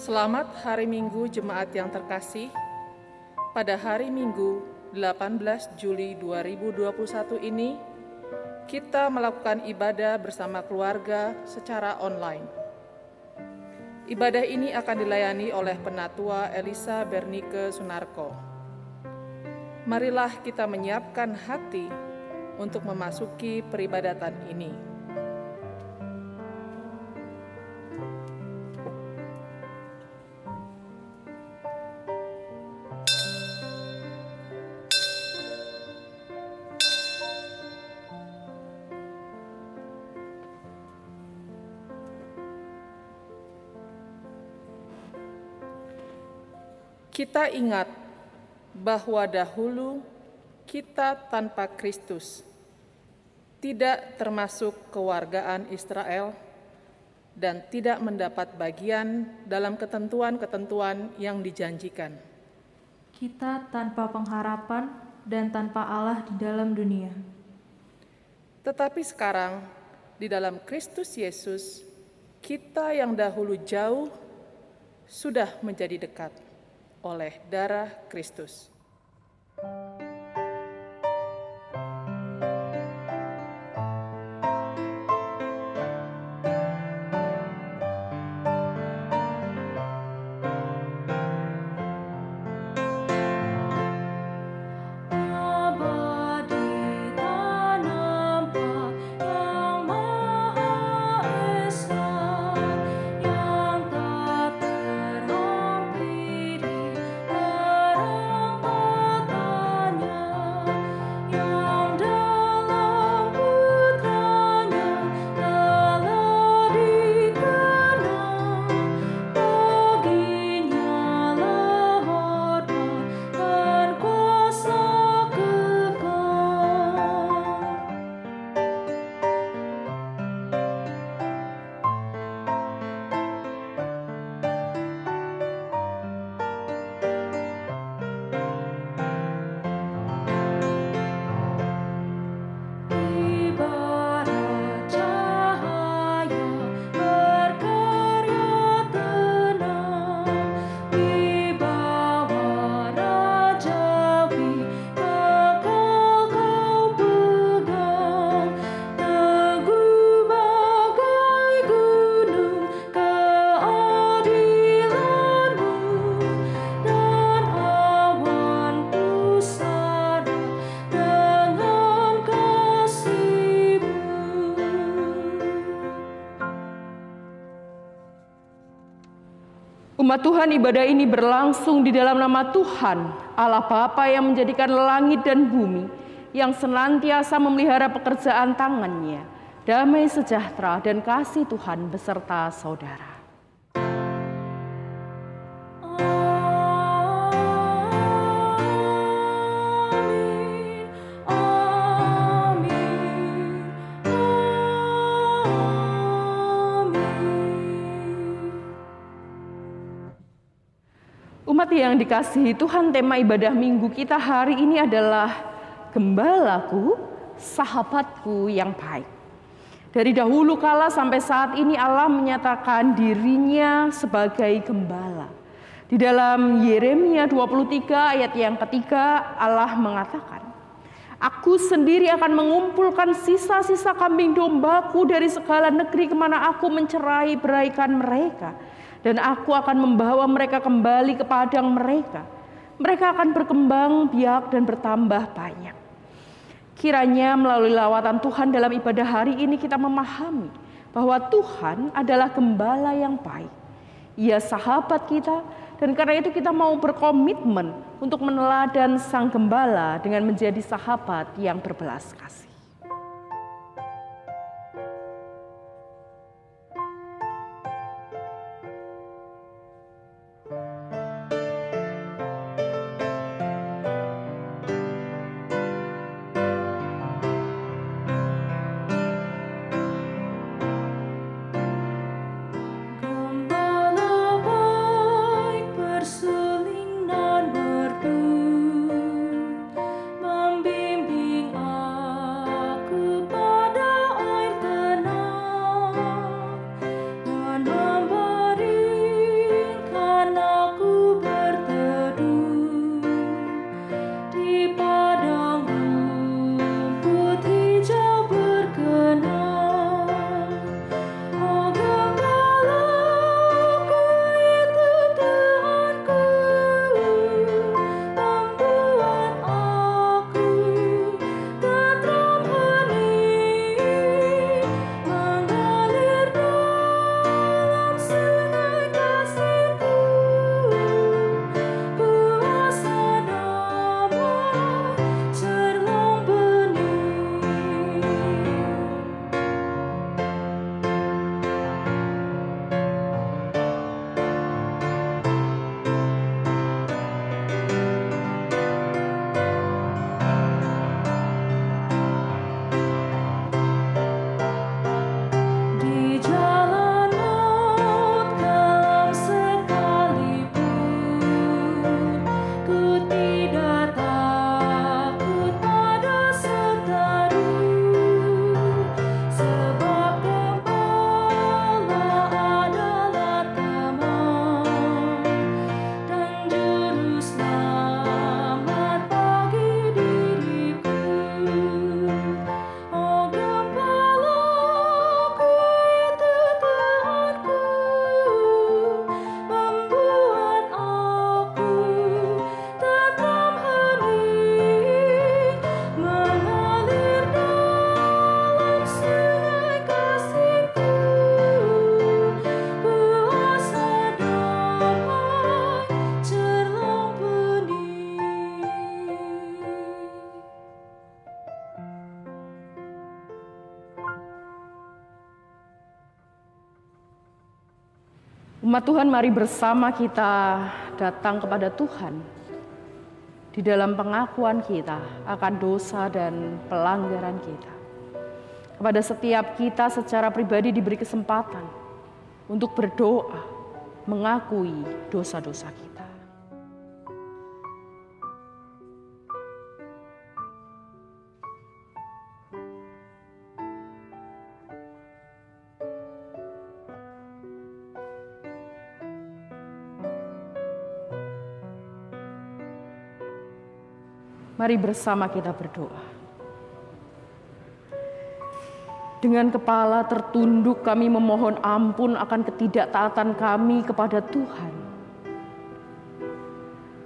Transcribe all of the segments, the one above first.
Selamat hari Minggu Jemaat yang terkasih. Pada hari Minggu 18 Juli 2021 ini, kita melakukan ibadah bersama keluarga secara online. Ibadah ini akan dilayani oleh Penatua Elisa Bernike Sunarko. Marilah kita menyiapkan hati untuk memasuki peribadatan ini. Kita ingat bahwa dahulu kita tanpa Kristus, tidak termasuk kewargaan Israel, dan tidak mendapat bagian dalam ketentuan-ketentuan yang dijanjikan. Kita tanpa pengharapan dan tanpa Allah di dalam dunia. Tetapi sekarang, di dalam Kristus Yesus, kita yang dahulu jauh sudah menjadi dekat oleh darah Kristus. Umat Tuhan, ibadah ini berlangsung di dalam nama Tuhan, Allah Bapa yang menjadikan langit dan bumi, yang senantiasa memelihara pekerjaan tangannya. Damai sejahtera dan kasih Tuhan beserta saudara. Umat yang dikasihi Tuhan, tema ibadah minggu kita hari ini adalah Gembalaku, sahabatku yang baik. Dari dahulu kala sampai saat ini Allah menyatakan dirinya sebagai gembala. Di dalam Yeremia 23 ayat yang ketiga Allah mengatakan, Aku sendiri akan mengumpulkan sisa-sisa kambing dombaku dari segala negeri kemana aku mencerai-beraikan mereka. Dan aku akan membawa mereka kembali ke padang mereka. Mereka akan berkembang biak dan bertambah banyak. Kiranya melalui lawatan Tuhan dalam ibadah hari ini kita memahami bahwa Tuhan adalah gembala yang baik. Ia sahabat kita, dan karena itu kita mau berkomitmen untuk meneladan sang gembala dengan menjadi sahabat yang berbelas kasih. Membimbing Umat Tuhan, mari bersama kita datang kepada Tuhan di dalam pengakuan kita akan dosa dan pelanggaran kita. Kepada setiap kita secara pribadi diberi kesempatan untuk berdoa, mengakui dosa-dosa kita. Mari bersama kita berdoa. Dengan kepala tertunduk kami memohon ampun akan ketidaktaatan kami kepada Tuhan.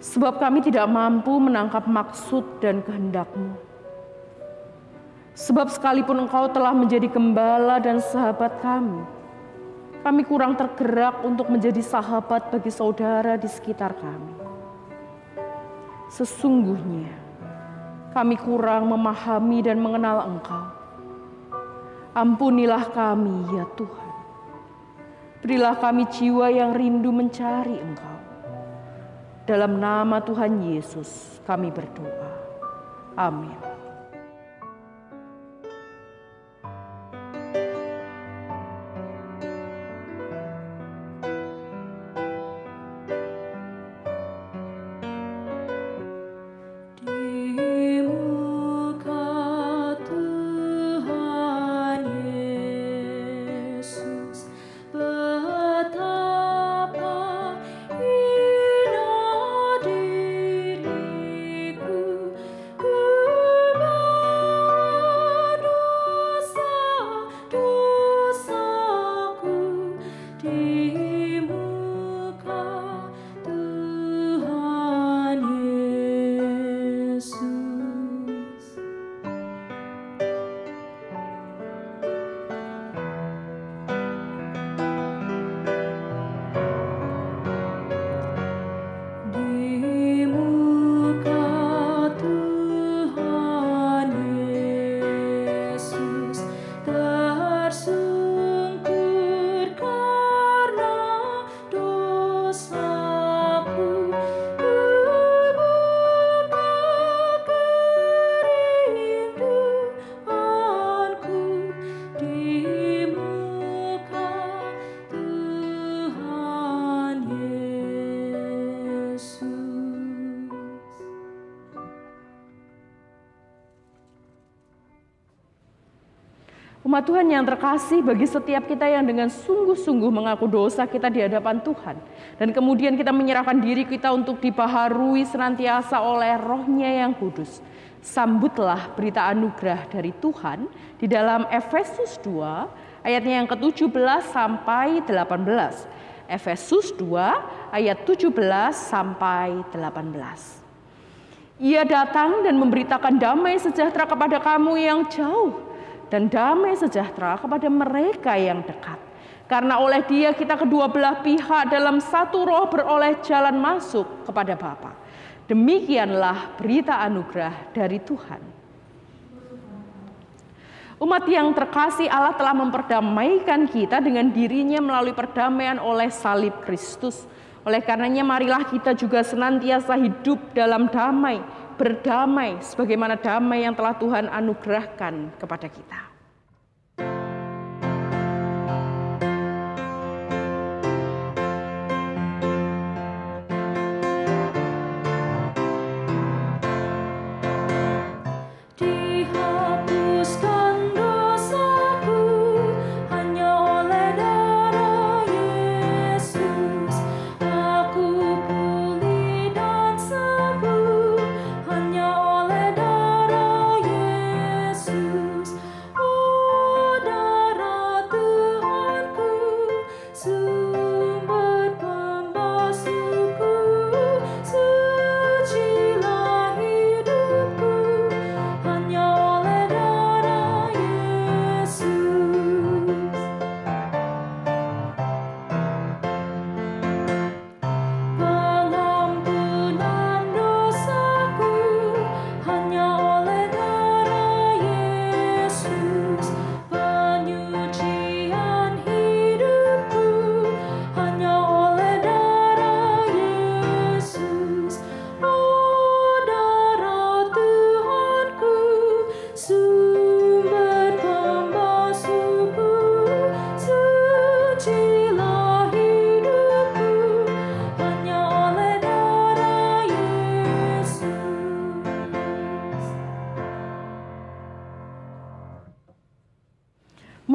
Sebab kami tidak mampu menangkap maksud dan kehendak-Mu. Sebab sekalipun Engkau telah menjadi gembala dan sahabat kami kurang tergerak untuk menjadi sahabat bagi saudara di sekitar kami. Sesungguhnya, kami kurang memahami dan mengenal Engkau. Ampunilah kami, ya Tuhan. Berilah kami jiwa yang rindu mencari Engkau. Dalam nama Tuhan Yesus kami berdoa. Amin. Umat Tuhan yang terkasih, bagi setiap kita yang dengan sungguh-sungguh mengaku dosa kita di hadapan Tuhan, dan kemudian kita menyerahkan diri kita untuk dibaharui senantiasa oleh Roh-Nya yang kudus, sambutlah berita anugerah dari Tuhan di dalam Efesus 2 ayatnya yang ke-17 sampai 18. Efesus 2 ayat 17 sampai 18. Ia datang dan memberitakan damai sejahtera kepada kamu yang jauh, dan damai sejahtera kepada mereka yang dekat. Karena oleh Dia kita kedua belah pihak dalam satu roh beroleh jalan masuk kepada Bapa. Demikianlah berita anugerah dari Tuhan. Umat yang terkasih, Allah telah memperdamaikan kita dengan diri-Nya melalui perdamaian oleh salib Kristus. Oleh karenanya marilah kita juga senantiasa hidup dalam damai, berdamai sebagaimana damai yang telah Tuhan anugerahkan kepada kita. Oh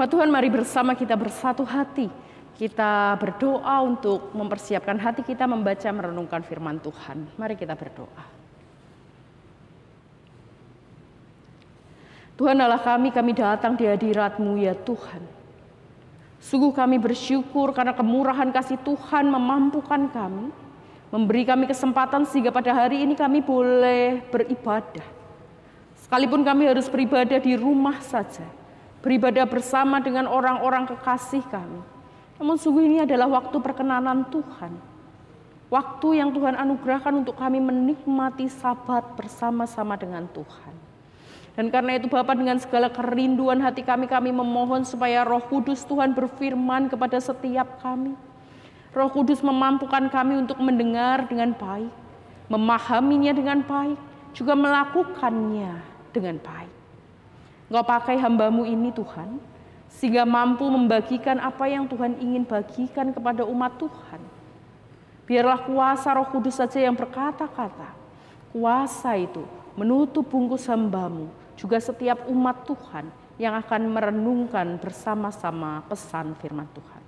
Umat Tuhan, mari bersama kita bersatu hati. Kita berdoa untuk mempersiapkan hati kita membaca merenungkan firman Tuhan. Mari kita berdoa. Tuhan Allah kami datang di hadirat-Mu ya Tuhan. Sungguh kami bersyukur karena kemurahan kasih Tuhan memampukan kami, memberi kami kesempatan sehingga pada hari ini kami boleh beribadah. Sekalipun kami harus beribadah di rumah saja, beribadah bersama dengan orang-orang kekasih kami. Namun sungguh ini adalah waktu perkenanan Tuhan. Waktu yang Tuhan anugerahkan untuk kami menikmati Sabat bersama-sama dengan Tuhan. Dan karena itu Bapa, dengan segala kerinduan hati kami memohon supaya Roh Kudus Tuhan berfirman kepada setiap kami. Roh Kudus memampukan kami untuk mendengar dengan baik, memahaminya dengan baik, juga melakukannya dengan baik. Engkau pakai hamba-Mu ini Tuhan, sehingga mampu membagikan apa yang Tuhan ingin bagikan kepada umat Tuhan. Biarlah kuasa Roh Kudus saja yang berkata-kata. Kuasa itu menutup bungkus hamba-Mu, juga setiap umat Tuhan yang akan merenungkan bersama-sama pesan firman Tuhan.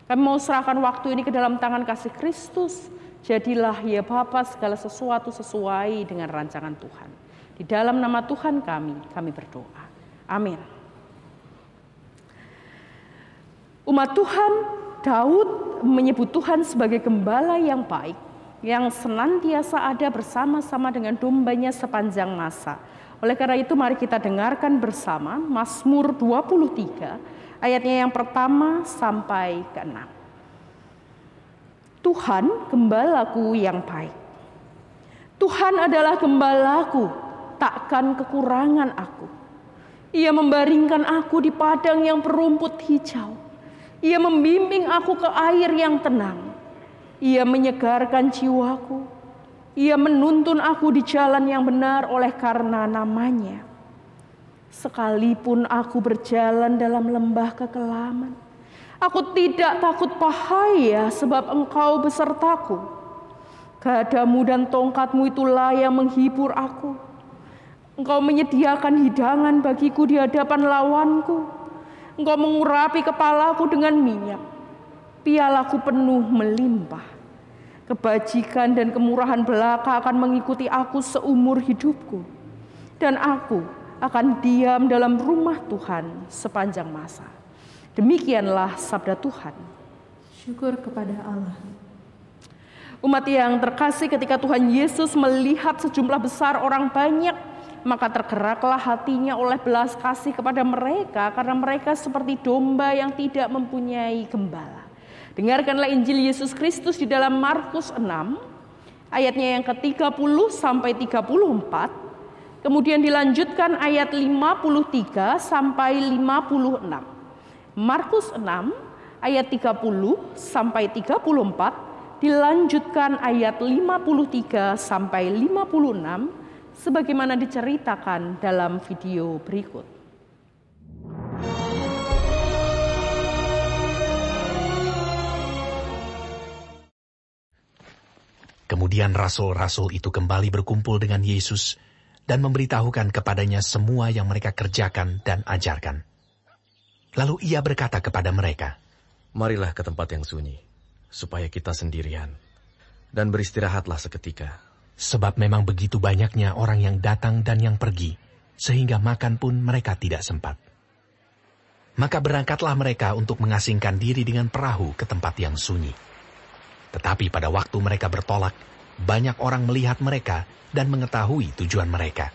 Kami mau serahkan waktu ini ke dalam tangan kasih Kristus. Jadilah ya Bapa segala sesuatu sesuai dengan rancangan Tuhan. Di dalam nama Tuhan kami berdoa. Amin. Umat Tuhan, Daud menyebut Tuhan sebagai gembala yang baik, yang senantiasa ada bersama-sama dengan dombanya sepanjang masa. Oleh karena itu mari kita dengarkan bersama Mazmur 23 ayatnya yang pertama sampai ke-6. Tuhan gembalaku yang baik. Tuhan adalah gembalaku, takkan kekurangan aku. Ia membaringkan aku di padang yang berumput hijau. Ia membimbing aku ke air yang tenang. Ia menyegarkan jiwaku. Ia menuntun aku di jalan yang benar oleh karena namanya. Sekalipun aku berjalan dalam lembah kekelaman, aku tidak takut bahaya sebab Engkau besertaku. Gadamu dan tongkatmu itulah yang menghibur aku. Engkau menyediakan hidangan bagiku di hadapan lawanku. Engkau mengurapi kepalaku dengan minyak. Pialaku penuh melimpah. Kebajikan dan kemurahan belaka akan mengikuti aku seumur hidupku. Dan aku akan diam dalam rumah Tuhan sepanjang masa. Demikianlah sabda Tuhan. Syukur kepada Allah. Umat yang terkasih, ketika Tuhan Yesus melihat sejumlah besar orang banyak, maka tergeraklah hatinya oleh belas kasih kepada mereka, karena mereka seperti domba yang tidak mempunyai gembala. Dengarkanlah Injil Yesus Kristus di dalam Markus 6, ayatnya yang ke-30 sampai 34, kemudian dilanjutkan ayat 53 sampai 56. Markus 6, ayat 30 sampai 34, dilanjutkan ayat 53 sampai 56, sebagaimana diceritakan dalam video berikut. Kemudian rasul-rasul itu kembali berkumpul dengan Yesus dan memberitahukan kepadanya semua yang mereka kerjakan dan ajarkan. Lalu ia berkata kepada mereka, "Marilah ke tempat yang sunyi, supaya kita sendirian, dan beristirahatlah seketika. Sebab memang begitu banyaknya orang yang datang dan yang pergi, sehingga makan pun mereka tidak sempat. Maka berangkatlah mereka untuk mengasingkan diri dengan perahu ke tempat yang sunyi. Tetapi pada waktu mereka bertolak, banyak orang melihat mereka dan mengetahui tujuan mereka.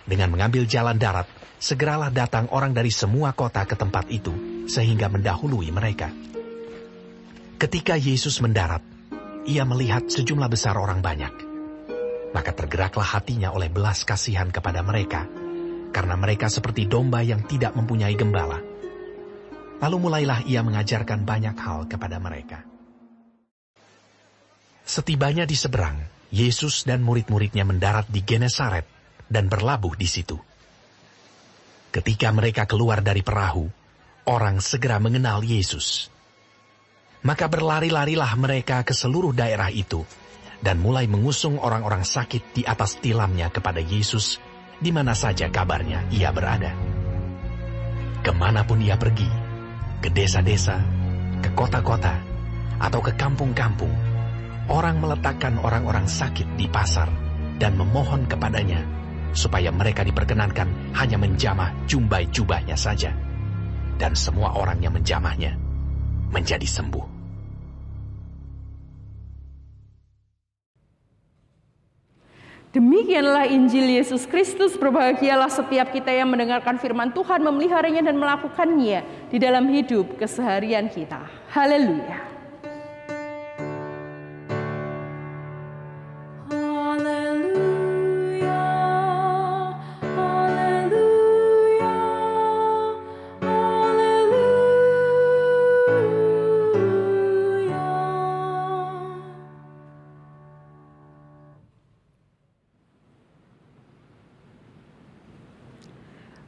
Dengan mengambil jalan darat, segeralah datang orang dari semua kota ke tempat itu, sehingga mendahului mereka. Ketika Yesus mendarat, ia melihat sejumlah besar orang banyak. Maka tergeraklah hatinya oleh belas kasihan kepada mereka, karena mereka seperti domba yang tidak mempunyai gembala. Lalu mulailah ia mengajarkan banyak hal kepada mereka. Setibanya di seberang, Yesus dan murid-muridnya mendarat di Genesaret dan berlabuh di situ. Ketika mereka keluar dari perahu, orang segera mengenal Yesus. Maka berlari-larilah mereka ke seluruh daerah itu, dan mulai mengusung orang-orang sakit di atas tilamnya kepada Yesus, di mana saja kabarnya ia berada. Kemanapun ia pergi, ke desa-desa, ke kota-kota, atau ke kampung-kampung, orang meletakkan orang-orang sakit di pasar dan memohon kepadanya supaya mereka diperkenankan hanya menjamah jubah-jubahnya saja. Dan semua orang yang menjamahnya menjadi sembuh. Demikianlah Injil Yesus Kristus. Berbahagialah setiap kita yang mendengarkan firman Tuhan, memeliharanya dan melakukannya di dalam hidup keseharian kita. Haleluya.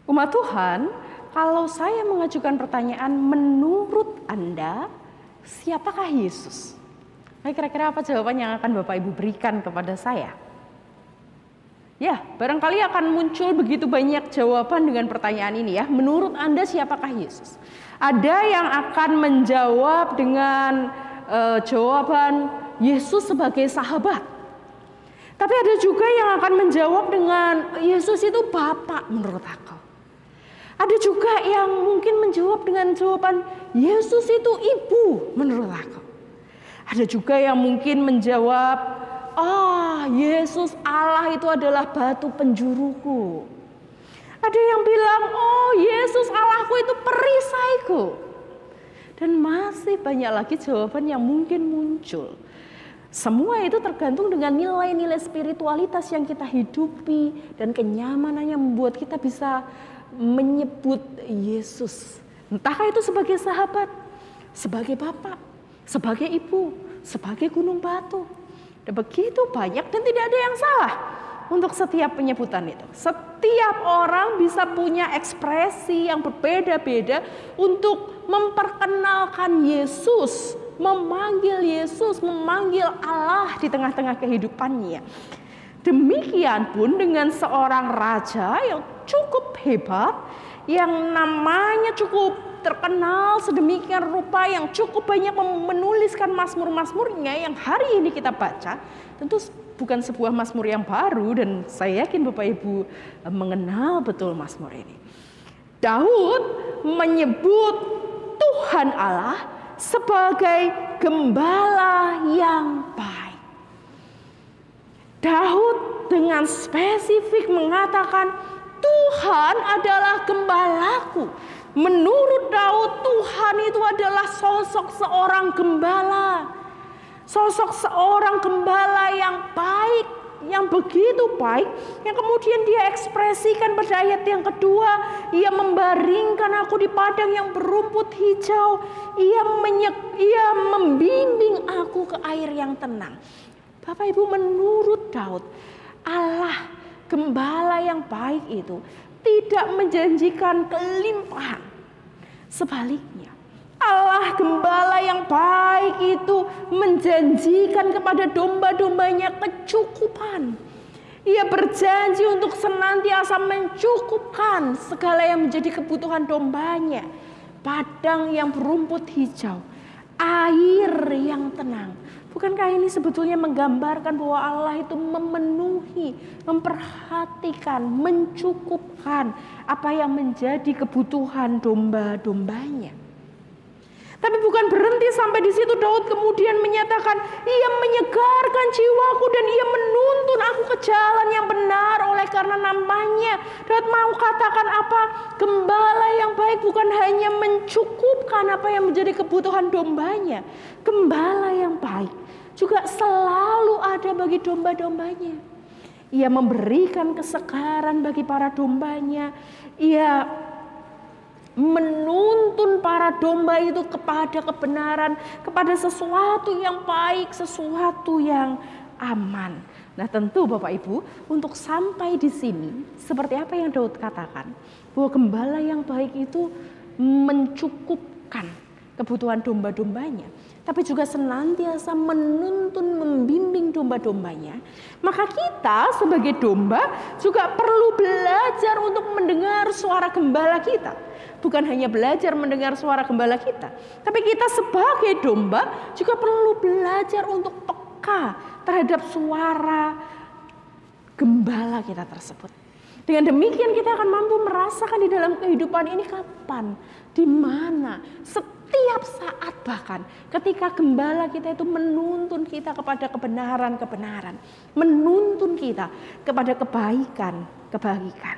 Umat Tuhan, kalau saya mengajukan pertanyaan, menurut Anda, siapakah Yesus? Nah, kira-kira apa jawaban yang akan Bapak Ibu berikan kepada saya? Ya, barangkali akan muncul begitu banyak jawaban dengan pertanyaan ini ya. Menurut Anda siapakah Yesus? Ada yang akan menjawab dengan jawaban Yesus sebagai sahabat. Tapi ada juga yang akan menjawab dengan Yesus itu Bapak menurut aku. Ada juga yang mungkin menjawab dengan jawaban Yesus itu ibu menurut aku. Ada juga yang mungkin menjawab, Yesus Allah itu adalah batu penjuruku. Ada yang bilang, Yesus Allahku itu perisaiku. Dan masih banyak lagi jawaban yang mungkin muncul. Semua itu tergantung dengan nilai-nilai spiritualitas yang kita hidupi dan kenyamanan yang membuat kita bisa menyebut Yesus. Entahkah itu sebagai sahabat, sebagai bapak, sebagai ibu, sebagai gunung batu. Dan begitu banyak dan tidak ada yang salah untuk setiap penyebutan itu. Setiap orang bisa punya ekspresi yang berbeda-beda untuk memperkenalkan Yesus, memanggil Yesus, memanggil Allah di tengah-tengah kehidupannya. Demikian pun dengan seorang raja yang cukup hebat, yang namanya cukup terkenal sedemikian rupa, yang cukup banyak menuliskan mazmur-mazmurnya yang hari ini kita baca. Tentu bukan sebuah mazmur yang baru dan saya yakin Bapak Ibu mengenal betul mazmur ini. Daud menyebut Tuhan Allah sebagai gembala yang baik. Daud dengan spesifik mengatakan Tuhan adalah gembalaku. Menurut Daud, Tuhan itu adalah sosok seorang gembala. Sosok seorang gembala yang baik, yang begitu baik, yang kemudian dia ekspresikan pada ayat yang kedua. Ia membaringkan aku di padang yang berumput hijau. Ia membimbing aku ke air yang tenang. Bapak Ibu, menurut Daud, Allah gembala yang baik itu tidak menjanjikan kelimpahan. Sebaliknya, Allah gembala yang baik itu menjanjikan kepada domba-dombanya kecukupan. Ia berjanji untuk senantiasa mencukupkan segala yang menjadi kebutuhan dombanya. Padang yang berumput hijau, air yang tenang. Bukankah ini sebetulnya menggambarkan bahwa Allah itu memenuhi, memperhatikan, mencukupkan apa yang menjadi kebutuhan domba-dombanya. Tapi bukan berhenti sampai di situ. Daud kemudian menyatakan, ia menyegarkan jiwaku dan ia menuntun aku ke jalan yang benar oleh karena namanya. Daud mau katakan apa? Gembala yang baik bukan hanya mencukupkan apa yang menjadi kebutuhan dombanya. Gembala yang baik juga selalu ada bagi domba-dombanya. Ia memberikan kesegaran bagi para dombanya. Ia menuntun para domba itu kepada kebenaran, kepada sesuatu yang baik, sesuatu yang aman. Nah, tentu Bapak Ibu, untuk sampai di sini, seperti apa yang Daud katakan, bahwa gembala yang baik itu mencukupkan kebutuhan domba-dombanya, tapi juga senantiasa menuntun, membimbing domba-dombanya. Maka kita sebagai domba juga perlu belajar untuk mendengar suara gembala kita. bukan hanya belajar mendengar suara gembala kita, tapi kita sebagai domba juga perlu belajar untuk peka terhadap suara gembala kita tersebut. Dengan demikian kita akan mampu merasakan di dalam kehidupan ini kapan, di mana, setiap saat bahkan ketika gembala kita itu menuntun kita kepada kebenaran-kebenaran, menuntun kita kepada kebaikan-kebaikan.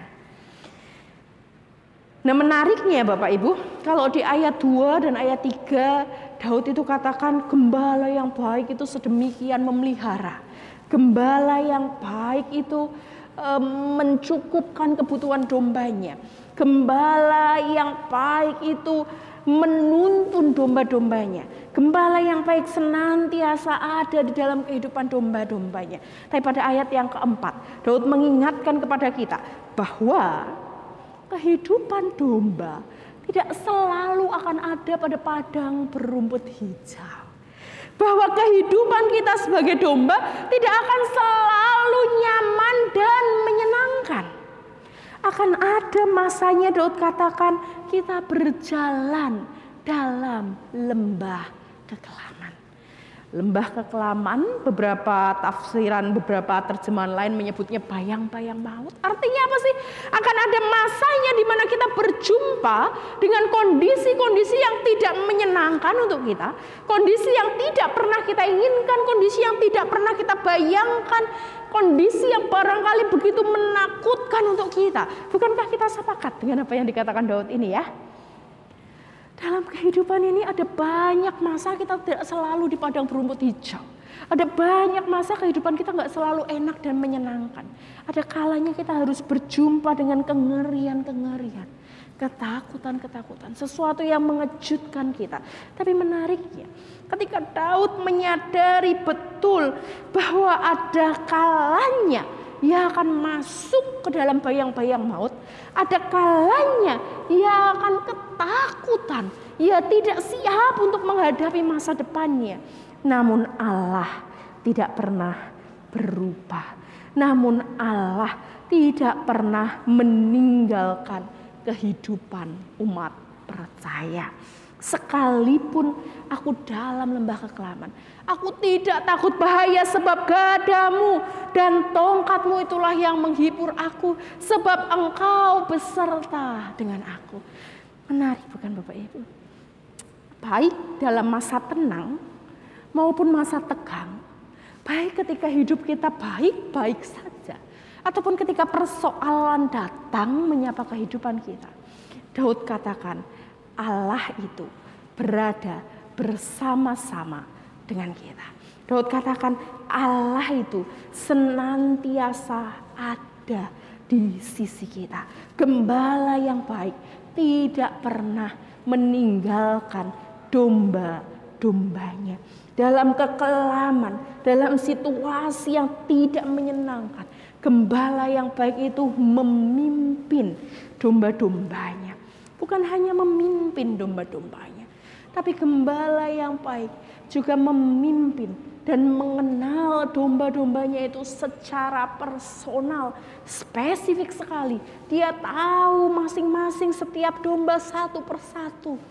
Nah, menariknya Bapak Ibu, kalau di ayat 2 dan ayat 3 Daud itu katakan gembala yang baik itu sedemikian memelihara. Gembala yang baik itu mencukupkan kebutuhan dombanya. Gembala yang baik itu menuntun domba-dombanya. Gembala yang baik senantiasa ada di dalam kehidupan domba-dombanya. Tapi pada ayat yang keempat, Daud mengingatkan kepada kita bahwa kehidupan domba tidak selalu akan ada pada padang berumput hijau. Bahwa kehidupan kita sebagai domba tidak akan selalu nyaman dan menyenangkan. Akan ada masanya Daud katakan kita berjalan dalam lembah kekelaman. Lembah kekelaman, beberapa tafsiran, beberapa terjemahan lain menyebutnya bayang-bayang maut. Artinya apa sih? Akan ada masanya di mana kita berjumpa dengan kondisi-kondisi yang tidak menyenangkan untuk kita, kondisi yang tidak pernah kita inginkan, kondisi yang tidak pernah kita bayangkan, kondisi yang barangkali begitu menakutkan untuk kita. Bukankah kita sepakat dengan apa yang dikatakan Daud ini ya? Dalam kehidupan ini ada banyak masa kita tidak selalu di padang berumput hijau. Ada banyak masa kehidupan kita nggak selalu enak dan menyenangkan. Ada kalanya kita harus berjumpa dengan kengerian-kengerian, ketakutan-ketakutan, sesuatu yang mengejutkan kita. Tapi menariknya, ketika Daud menyadari betul bahwa ada kalanya ia akan masuk ke dalam bayang-bayang maut. Ada kalanya ia akan ketakutan. Ia tidak siap untuk menghadapi masa depannya. Namun Allah tidak pernah berubah. Namun Allah tidak pernah meninggalkan kehidupan umat percaya. Sekalipun aku dalam lembah kekelaman, aku tidak takut bahaya sebab gadamu dan tongkatmu itulah yang menghibur aku, sebab engkau beserta dengan aku. Menarik bukan Bapak Ibu? Baik dalam masa tenang maupun masa tegang, baik ketika hidup kita baik-baik saja, ataupun ketika persoalan datang menyapa kehidupan kita, Daud katakan Allah itu berada bersama-sama dengan kita. Daud katakan Allah itu senantiasa ada di sisi kita. Gembala yang baik tidak pernah meninggalkan domba-dombanya. Dalam kekelaman, dalam situasi yang tidak menyenangkan, gembala yang baik itu memimpin domba-dombanya. Bukan hanya memimpin domba-dombanya, tapi gembala yang baik juga memimpin dan mengenal domba-dombanya itu secara personal, spesifik sekali. Dia tahu masing-masing setiap domba satu persatu.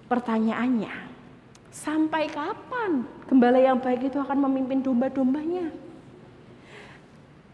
Pertanyaannya, sampai kapan gembala yang baik itu akan memimpin domba-dombanya?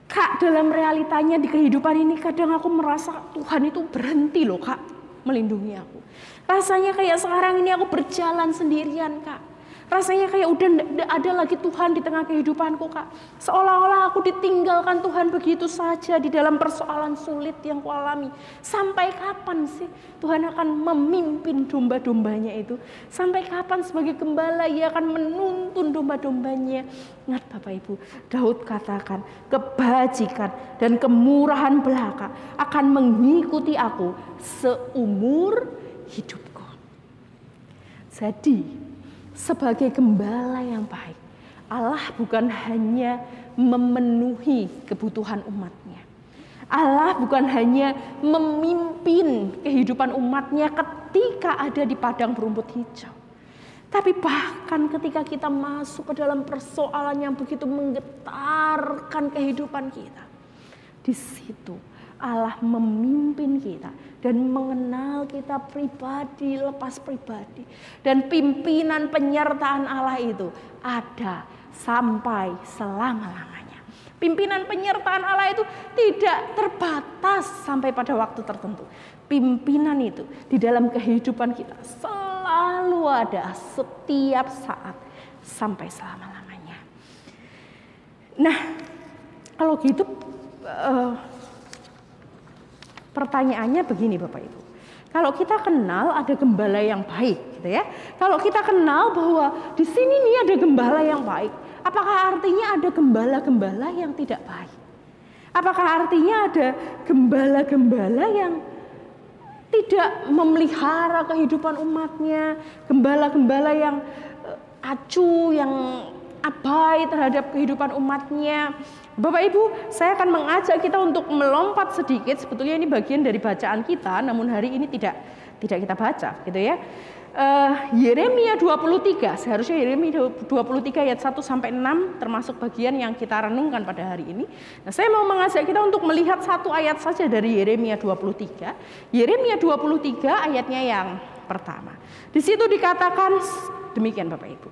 Kak, dalam realitanya di kehidupan ini kadang aku merasa Tuhan itu berhenti loh Kak melindungi aku. Rasanya kayak sekarang ini aku berjalan sendirian Kak. Rasanya kayak udah tidak ada lagi Tuhan di tengah kehidupanku Kak. Seolah-olah aku ditinggalkan Tuhan begitu saja di dalam persoalan sulit yang kualami. Sampai kapan sih Tuhan akan memimpin domba-dombanya itu? Sampai kapan sebagai gembala ia akan menuntun domba-dombanya? Ingat Bapak Ibu, Daud katakan kebajikan dan kemurahan belaka akan mengikuti aku seumur hidupku. Jadi sebagai gembala yang baik, Allah bukan hanya memenuhi kebutuhan umatnya. Allah bukan hanya memimpin kehidupan umatnya ketika ada di padang berumput hijau. Tapi bahkan ketika kita masuk ke dalam persoalan yang begitu menggetarkan kehidupan kita, di situ Allah memimpin kita dan mengenal kita pribadi lepas pribadi. Dan pimpinan penyertaan Allah itu ada sampai selama-lamanya. Pimpinan penyertaan Allah itu tidak terbatas sampai pada waktu tertentu. Pimpinan itu di dalam kehidupan kita selalu ada setiap saat sampai selama-lamanya. Nah, kalau gitu pertanyaannya begini Bapak Ibu. Kalau kita kenal ada gembala yang baik gitu ya. Kalau kita kenal bahwa di sini nih ada gembala yang baik, apakah artinya ada gembala-gembala yang tidak baik? Apakah artinya ada gembala-gembala yang tidak memelihara kehidupan umatnya, gembala-gembala yang acuh, yang abai terhadap kehidupan umatnya? Bapak Ibu, saya akan mengajak kita untuk melompat sedikit. Sebetulnya ini bagian dari bacaan kita, namun hari ini tidak kita baca, gitu ya. Yeremia 23, seharusnya Yeremia 23 ayat 1 sampai 6 termasuk bagian yang kita renungkan pada hari ini. Nah, saya mau mengajak kita untuk melihat satu ayat saja dari Yeremia 23. Yeremia 23 ayatnya yang pertama. Di situ dikatakan demikian Bapak Ibu.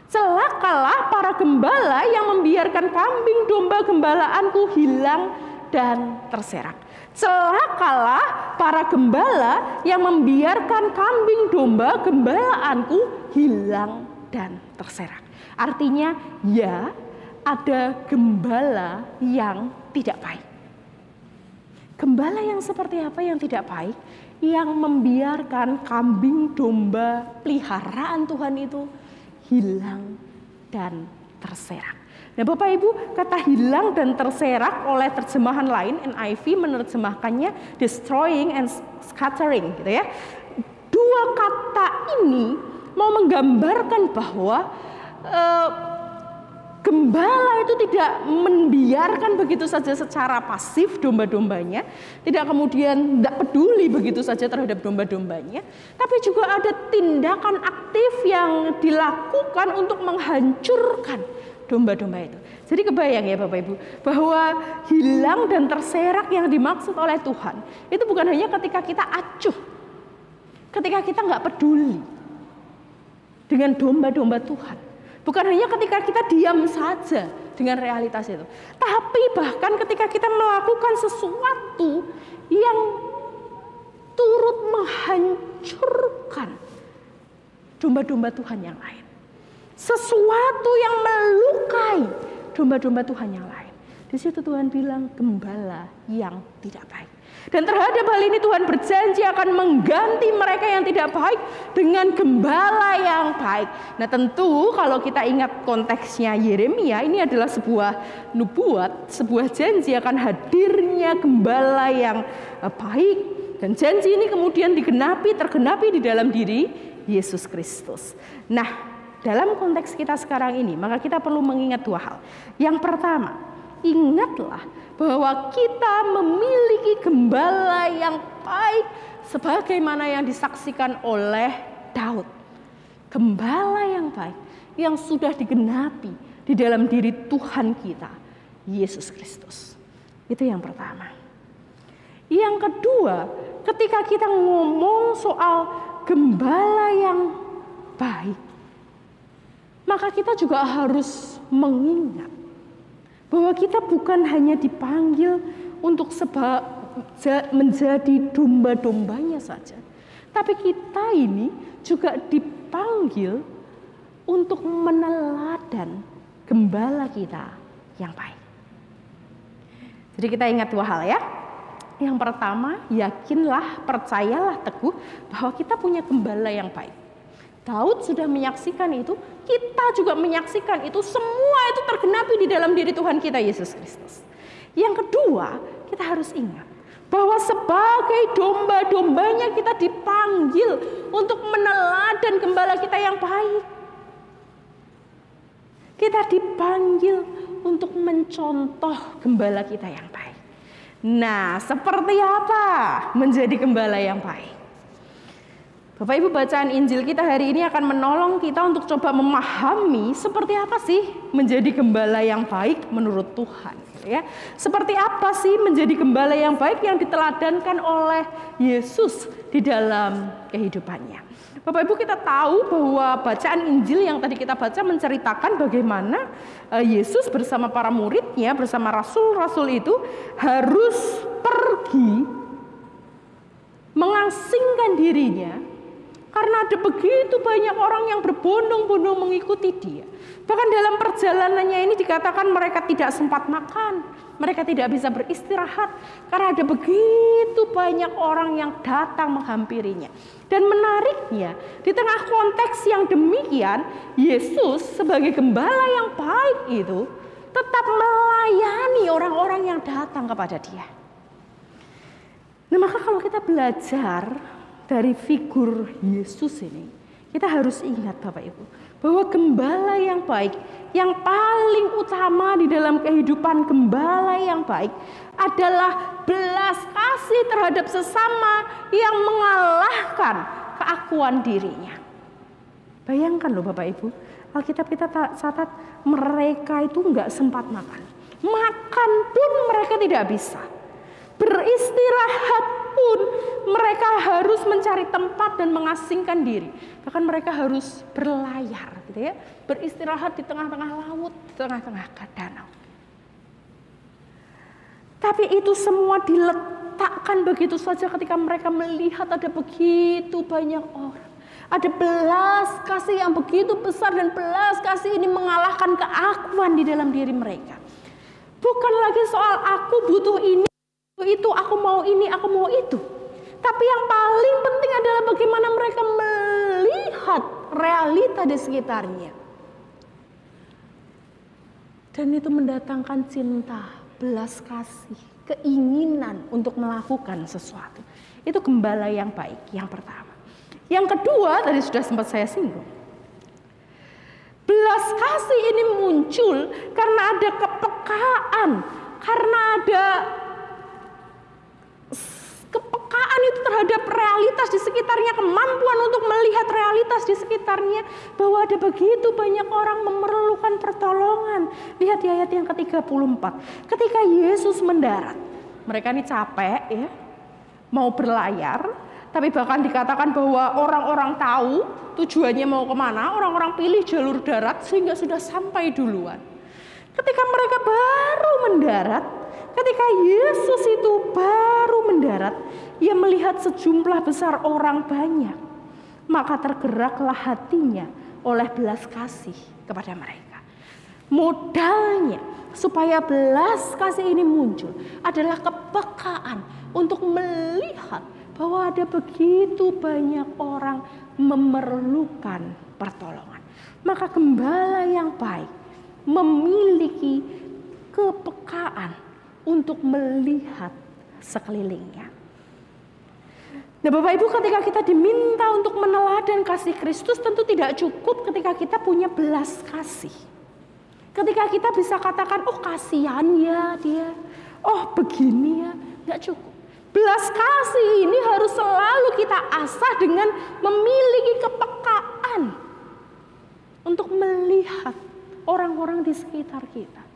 Celakalah para gembala yang membiarkan kambing domba gembalaanku hilang dan terserak. Celakalah para gembala yang membiarkan kambing domba gembalaanku hilang dan terserak. Artinya ya, ada gembala yang tidak baik. Gembala yang seperti apa yang tidak baik? Yang membiarkan kambing domba peliharaan Tuhan itu hilang dan terserak. Nah Bapak Ibu, kata hilang dan terserak oleh terjemahan lain, NIV menerjemahkannya destroying and scattering gitu ya. Dua kata ini mau menggambarkan bahwa gembala itu tidak membiarkan begitu saja secara pasif domba-dombanya, tidak kemudian tidak peduli begitu saja terhadap domba-dombanya, tapi juga ada tindakan aktif yang dilakukan untuk menghancurkan domba-domba itu. Jadi kebayang ya Bapak Ibu, bahwa hilang dan terserak yang dimaksud oleh Tuhan itu bukan hanya ketika kita acuh, ketika kita nggak peduli dengan domba-domba Tuhan, bukan hanya ketika kita diam saja dengan realitas itu, tapi bahkan ketika kita melakukan sesuatu yang turut menghancurkan domba-domba Tuhan yang lain. Sesuatu yang melukai domba-domba Tuhan yang lain. Di situ Tuhan bilang gembala yang tidak baik. Dan terhadap hal ini Tuhan berjanji akan mengganti mereka yang tidak baik dengan gembala yang baik. Nah tentu kalau kita ingat konteksnya Yeremia, ini adalah sebuah nubuat, sebuah janji akan hadirnya gembala yang baik. Dan janji ini kemudian tergenapi di dalam diri Yesus Kristus. Nah, dalam konteks kita sekarang ini, maka kita perlu mengingat dua hal. Yang pertama, ingatlah bahwa kita memiliki gembala yang baik sebagaimana yang disaksikan oleh Daud. Gembala yang baik yang sudah digenapi di dalam diri Tuhan kita, Yesus Kristus. Itu yang pertama. Yang kedua, ketika kita ngomong soal gembala yang baik, maka kita juga harus mengingat bahwa kita bukan hanya dipanggil untuk menjadi domba-dombanya saja, tapi kita ini juga dipanggil untuk meneladan gembala kita yang baik. Jadi kita ingat dua hal ya. Yang pertama, yakinlah, percayalah teguh bahwa kita punya gembala yang baik. Daud sudah menyaksikan itu, kita juga menyaksikan itu, semua itu tergenapi di dalam diri Tuhan kita Yesus Kristus. Yang kedua, kita harus ingat bahwa sebagai domba-dombanya kita dipanggil untuk meneladan gembala kita yang baik. Kita dipanggil untuk mencontoh gembala kita yang baik. Nah, seperti apa menjadi gembala yang baik? Bapak Ibu, bacaan Injil kita hari ini akan menolong kita untuk coba memahami seperti apa sih menjadi gembala yang baik menurut Tuhan. Ya, seperti apa sih menjadi gembala yang baik yang diteladankan oleh Yesus di dalam kehidupannya. Bapak Ibu, kita tahu bahwa bacaan Injil yang tadi kita baca menceritakan bagaimana Yesus bersama para muridnya, bersama rasul-rasul itu harus pergi mengasingkan dirinya karena ada begitu banyak orang yang berbondong-bondong mengikuti dia. Bahkan dalam perjalanannya ini dikatakan mereka tidak sempat makan, mereka tidak bisa beristirahat karena ada begitu banyak orang yang datang menghampirinya. Dan menariknya, di tengah konteks yang demikian, Yesus sebagai gembala yang baik itu tetap melayani orang-orang yang datang kepada dia. Nah, maka kalau kita belajar dari figur Yesus ini, kita harus ingat Bapak Ibu, bahwa gembala yang baik, yang paling utama di dalam kehidupan gembala yang baik adalah belas kasih terhadap sesama yang mengalahkan keakuan dirinya. Bayangkan loh Bapak Ibu, Alkitab kita catat mereka itu nggak sempat makan. Makan pun mereka tidak bisa. Beristirahat pun mereka harus mencari tempat dan mengasingkan diri. Bahkan mereka harus berlayar, gitu ya, beristirahat di tengah-tengah laut, di tengah-tengah danau. Tapi itu semua diletakkan begitu saja ketika mereka melihat ada begitu banyak orang. Ada belas kasih yang begitu besar dan belas kasih ini mengalahkan keakuan di dalam diri mereka. Bukan lagi soal aku butuh ini, itu, aku mau ini, aku mau itu. Tapi yang paling penting adalah bagaimana mereka melihat realita di sekitarnya. Dan itu mendatangkan cinta, belas kasih, keinginan untuk melakukan sesuatu. Itu gembala yang baik, yang pertama. Yang kedua, tadi sudah sempat saya singgung. Belas kasih ini muncul karena ada kepekaan, karena ada kepekaan itu terhadap realitas di sekitarnya, kemampuan untuk melihat realitas di sekitarnya, bahwa ada begitu banyak orang memerlukan pertolongan. Lihat di ayat yang ke-34, ketika Yesus mendarat, mereka ini capek ya, mau berlayar, tapi bahkan dikatakan bahwa orang-orang tahu tujuannya mau kemana, orang-orang pilih jalur darat sehingga sudah sampai duluan. Ketika mereka baru mendarat, ketika Yesus itu baru mendarat, ia melihat sejumlah besar orang banyak. Maka tergeraklah hatinya oleh belas kasih kepada mereka. Modalnya supaya belas kasih ini muncul adalah kepekaan untuk melihat bahwa ada begitu banyak orang memerlukan pertolongan. Maka gembala yang baik memiliki kepekaan untuk melihat sekelilingnya. Nah Bapak Ibu, ketika kita diminta untuk meneladan kasih Kristus, tentu tidak cukup ketika kita punya belas kasih. Ketika kita bisa katakan, oh kasihan ya dia, oh begini ya, nggak cukup. Belas kasih ini harus selalu kita asah dengan memiliki kepekaan untuk melihat orang-orang di sekitar kita.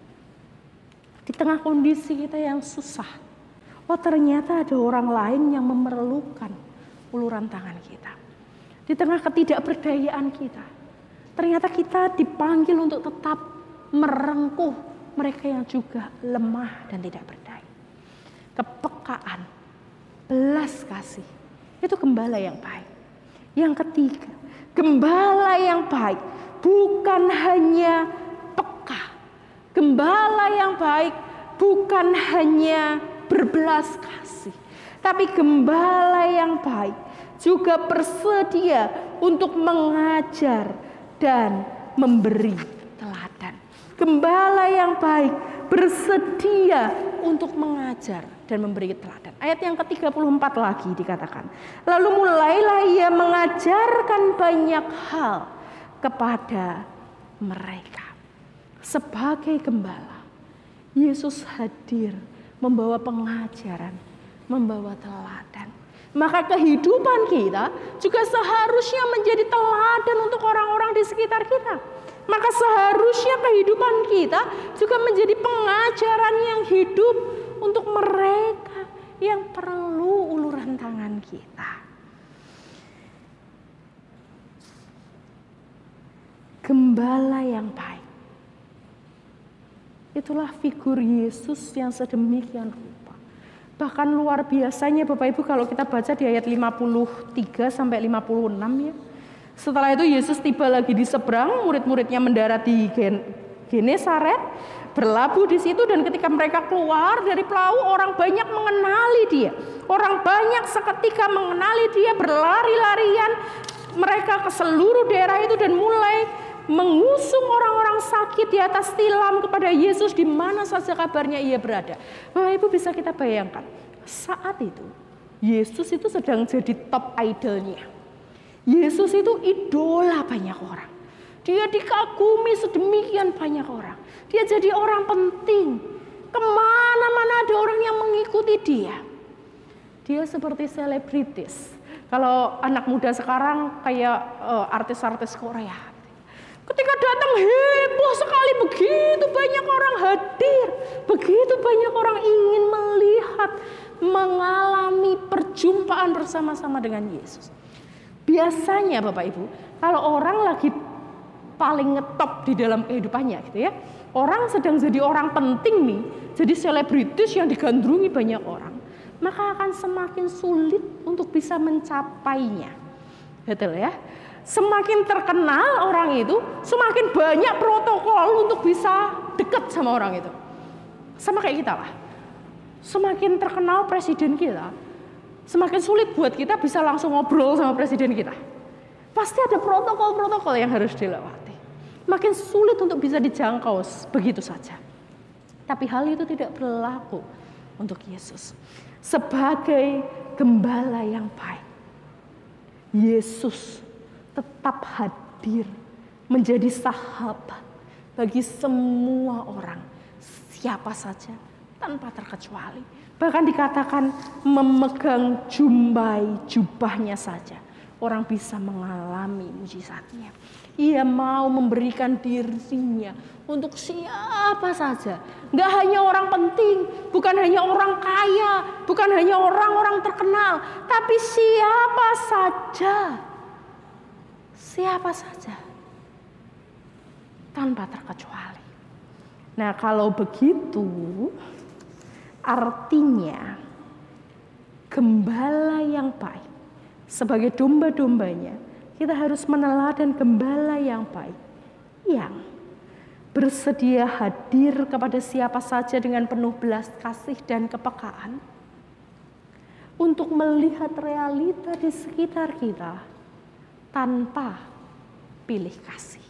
Di tengah kondisi kita yang susah, oh ternyata ada orang lain yang memerlukan uluran tangan kita. Di tengah ketidakberdayaan kita, ternyata kita dipanggil untuk tetap merengkuh mereka yang juga lemah dan tidak berdaya. Kepekaan, belas kasih, itu gembala yang baik. Yang ketiga, gembala yang baik bukan hanya peka. Gembala yang baik bukan hanya berbelas kasih, tapi gembala yang baik juga bersedia untuk mengajar dan memberi teladan. Gembala yang baik bersedia untuk mengajar dan memberi teladan. Ayat yang ke-34 lagi dikatakan, lalu mulailah ia mengajarkan banyak hal kepada mereka. Sebagai gembala, Yesus hadir membawa pengajaran, membawa teladan. Maka kehidupan kita juga seharusnya menjadi teladan untuk orang-orang di sekitar kita. Maka seharusnya kehidupan kita juga menjadi pengajaran yang hidup untuk mereka yang perlu uluran tangan kita. Gembala yang baik. Itulah figur Yesus yang sedemikian rupa. Bahkan luar biasanya Bapak Ibu kalau kita baca di ayat 53 sampai 56 ya. Setelah itu Yesus tiba lagi di seberang, murid-muridnya mendarat di Genesaret, berlabuh di situ, dan ketika mereka keluar dari perahu, orang banyak mengenali dia. Orang banyak seketika mengenali dia, berlari-larian mereka ke seluruh daerah itu dan mulai mengusung orang-orang sakit di atas tilam kepada Yesus di mana saja kabarnya ia berada. Bapak Ibu bisa kita bayangkan, saat itu Yesus itu sedang jadi top idolnya. Yesus itu idola banyak orang. Dia dikagumi sedemikian banyak orang. Dia jadi orang penting. Kemana-mana ada orang yang mengikuti dia. Dia seperti selebritis. Kalau anak muda sekarang kayak artis-artis Korea. Ketika datang heboh sekali, begitu banyak orang hadir. Begitu banyak orang ingin melihat, mengalami perjumpaan bersama-sama dengan Yesus. Biasanya Bapak Ibu, kalau orang lagi paling ngetop di dalam kehidupannya gitu ya, orang sedang jadi orang penting nih, jadi selebritis yang digandrungi banyak orang, maka akan semakin sulit untuk bisa mencapainya. Betul ya? Semakin terkenal orang itu, semakin banyak protokol untuk bisa dekat sama orang itu. Sama kayak kita lah. Semakin terkenal presiden kita, semakin sulit buat kita bisa langsung ngobrol sama presiden kita. Pasti ada protokol-protokol yang harus dilewati. Makin sulit untuk bisa dijangkau begitu saja. Tapi hal itu tidak berlaku untuk Yesus. Sebagai gembala yang baik, Yesus tetap hadir menjadi sahabat bagi semua orang, siapa saja tanpa terkecuali. Bahkan dikatakan memegang jubahnya saja, orang bisa mengalami mujizatnya. Ia mau memberikan dirinya untuk siapa saja. Nggak hanya orang penting, bukan hanya orang kaya, bukan hanya orang-orang terkenal, tapi siapa saja. Siapa saja. Tanpa terkecuali. Nah, kalau begitu, artinya gembala yang baik sebagai domba-dombanya, kita harus meneladan gembala yang baik yang bersedia hadir kepada siapa saja dengan penuh belas kasih dan kepekaan untuk melihat realita di sekitar kita tanpa pilih kasih.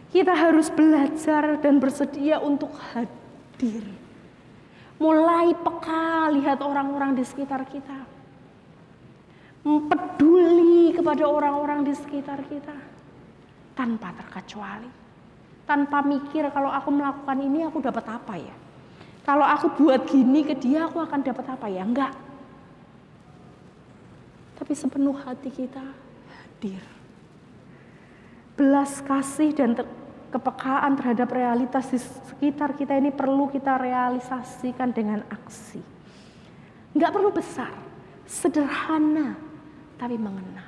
Kita harus belajar dan bersedia untuk hadir. Mulai peka lihat orang-orang di sekitar kita. Peduli kepada orang-orang di sekitar kita. Tanpa terkecuali. Tanpa mikir kalau aku melakukan ini aku dapat apa ya. Kalau aku buat gini ke dia aku akan dapat apa ya. Enggak. Tapi sepenuh hati kita hadir. Belas kasih dan kepekaan terhadap realitas di sekitar kita ini perlu kita realisasikan dengan aksi. Enggak perlu besar, sederhana, tapi mengena.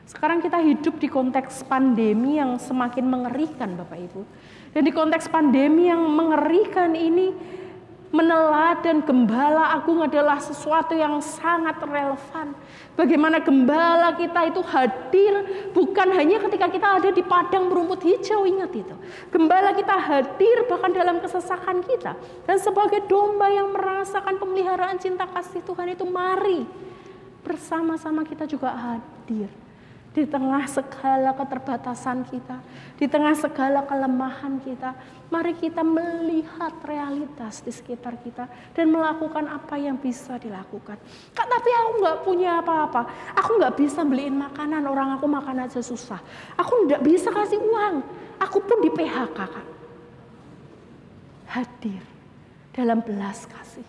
Sekarang kita hidup di konteks pandemi yang semakin mengerikan Bapak Ibu. Dan di konteks pandemi yang mengerikan ini, meneladan gembala agung adalah sesuatu yang sangat relevan. Bagaimana gembala kita itu hadir bukan hanya ketika kita ada di padang berumput hijau, ingat itu. Gembala kita hadir bahkan dalam kesesakan kita. Dan sebagai domba yang merasakan pemeliharaan cinta kasih Tuhan itu, mari bersama-sama kita juga hadir. Di tengah segala keterbatasan kita, di tengah segala kelemahan kita, mari kita melihat realitas di sekitar kita dan melakukan apa yang bisa dilakukan. Kak, tapi aku nggak punya apa-apa, aku nggak bisa beliin makanan, orang aku makan aja susah, aku nggak bisa kasih uang, aku pun di PHK, Kak. Hadir dalam belas kasih